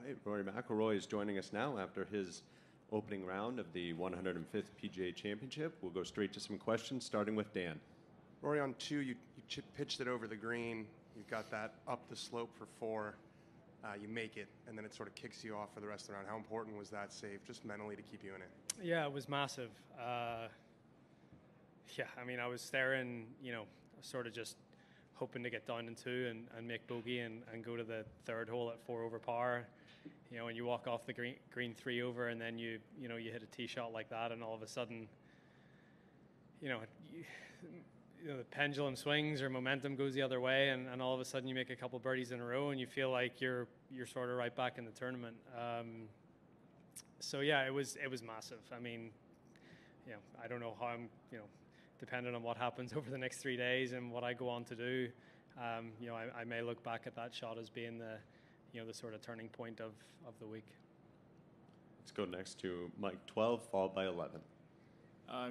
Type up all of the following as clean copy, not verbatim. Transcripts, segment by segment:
right, Rory McIlroy is joining us now after his opening round of the 105th PGA Championship. We'll go straight to some questions, starting with Dan. Rory, on 2, you pitched it over the green. You've got that up the slope for 4. You make it, and then it sort of kicks you off for the rest of the round. How important was that save, just mentally, to keep you in it? Yeah, it was massive. Yeah, I mean, I was staring, sort of just hoping to get down in 2 and make bogey and go to the 3rd hole at 4 over par. And you walk off the green 3 over, and then you hit a tee shot like that, and all of a sudden, the pendulum swings or momentum goes the other way, and all of a sudden you make a couple birdies in a row, and you feel like you're sort of right back in the tournament. So yeah, it was massive. I mean, I don't know how I'm, depending on what happens over the next 3 days and what I go on to do, I may look back at that shot as being the sort of turning point of the week. Let's go next to Mike 12, followed by 11.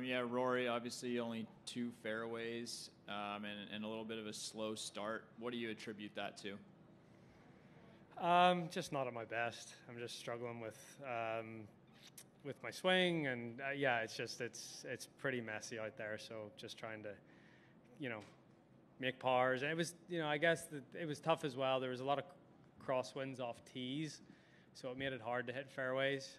Yeah, Rory, obviously only 2 fairways and a little bit of a slow start. What do you attribute that to? Just not at my best. I'm just struggling with my swing, and it's pretty messy out there. So just trying to, make pars. And it was, I guess it was tough as well. There was a lot of crosswinds off tees, so it made it hard to hit fairways.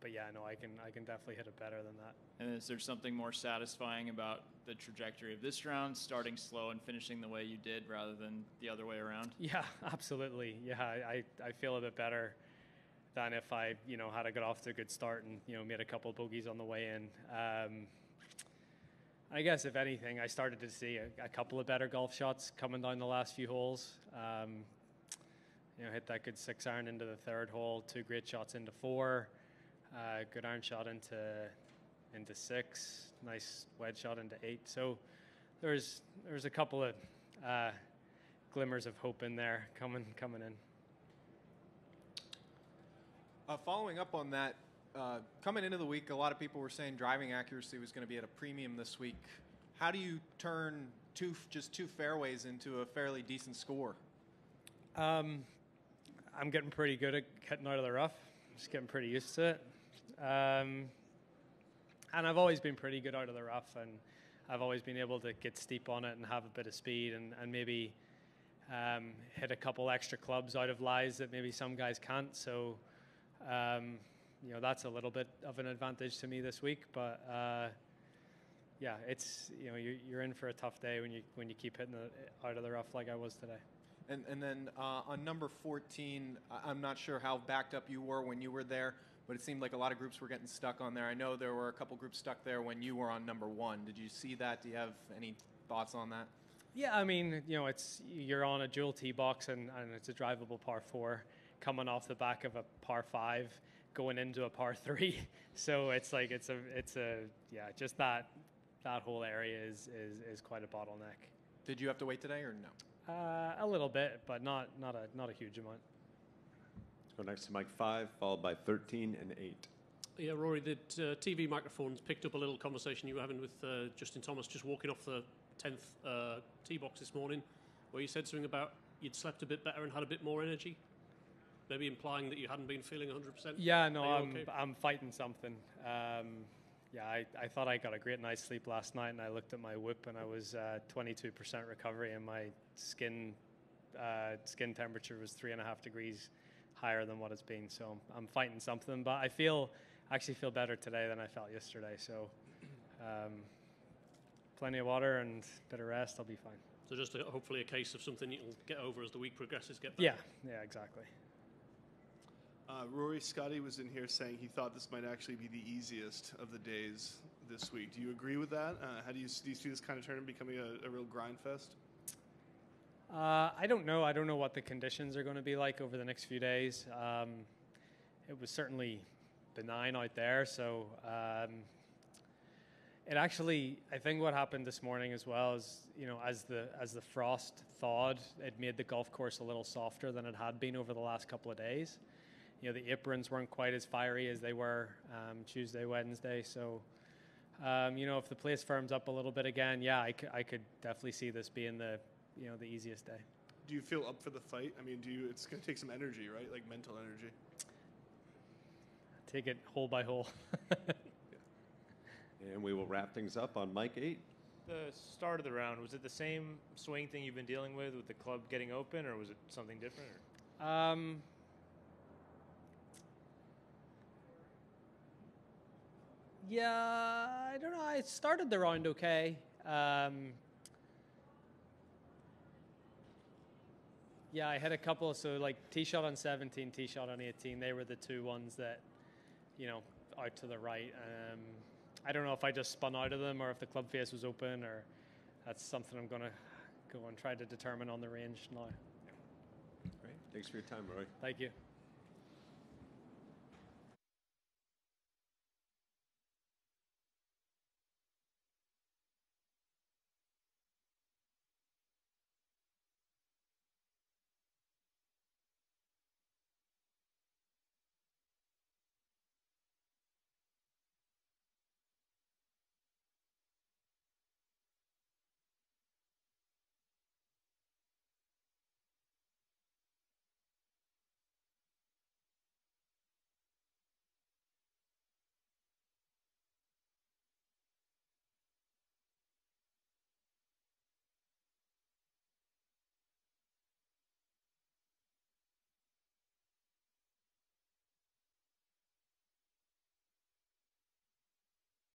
But yeah, no, I can definitely hit it better than that. And is there something more satisfying about the trajectory of this round, starting slow and finishing the way you did rather than the other way around? Yeah, absolutely. Yeah, I feel a bit better than if I, had to get off to a good start and, made a couple bogeys on the way in. I guess, if anything, I started to see a couple of better golf shots coming down the last few holes. Hit that good 6-iron into the 3rd hole, 2 great shots into 4. Good iron shot into 6, nice wedge shot into 8. So there's a couple of glimmers of hope in there coming in. Following up on that, coming into the week, a lot of people were saying driving accuracy was going to be at a premium this week. How do you turn just two fairways into a fairly decent score? I'm getting pretty good at getting out of the rough. Just getting pretty used to it. And I've always been pretty good out of the rough, and I've always been able to get steep on it and have a bit of speed and maybe hit a couple extra clubs out of lies that maybe some guys can't. So, that's a little bit of an advantage to me this week. But yeah, it's you're in for a tough day when you keep hitting it out of the rough like I was today. And then on number 14, I'm not sure how backed up you were when you were there, but it seemed like a lot of groups were getting stuck on there. I know there were a couple groups stuck there when you were on number 1. Did you see that? Do you have any thoughts on that? Yeah, I mean, you're on a dual tee box and it's a drivable par 4 coming off the back of a par 5 going into a par 3. So it's like it's just that whole area is quite a bottleneck. Did you have to wait today or no? A little bit, but not a huge amount. Let's go next to Mike 5, followed by 13 and 8. Yeah, Rory, the TV microphones picked up a little conversation you were having with Justin Thomas just walking off the 10th tee box this morning, where you said something about you'd slept a bit better and had a bit more energy, maybe implying that you hadn't been feeling 100%. Yeah, no, I'm fighting something. Yeah, I thought I got a great night's sleep last night, and I looked at my whip, and I was 22% recovery, and my skin temperature was 3.5 degrees higher than what it's been. So I'm fighting something, but I actually feel better today than I felt yesterday. So plenty of water and a bit of rest, I'll be fine. So just hopefully a case of something you'll get over as the week progresses, get better. Yeah, exactly. Rory, Scotty was in here saying he thought this might actually be the easiest of the days this week. Do you agree with that? How do you see this kind of tournament becoming a real grind fest? I don't know. I don't know what the conditions are going to be like over the next few days. It was certainly benign out there, so it actually, I think what happened this morning as well is, as the frost thawed, it made the golf course a little softer than it had been over the last couple of days. The aprons weren't quite as fiery as they were Tuesday, Wednesday. So, if the place firms up a little bit again, yeah, I could definitely see this being the easiest day. Do you feel up for the fight? I mean, it's going to take some energy, right? Like mental energy. Take it hole by hole. And we will wrap things up on mic 8. The start of the round, was it the same swing thing you've been dealing with the club getting open, or was it something different? Yeah, I don't know. I started the round okay. Yeah, I had a couple. So like tee shot on 17, tee shot on 18. They were the two ones that, out to the right. I don't know if I just spun out of them or if the club face was open, or that's something I'm going to go and try to determine on the range now. Great. Thanks for your time, Rory. Thank you.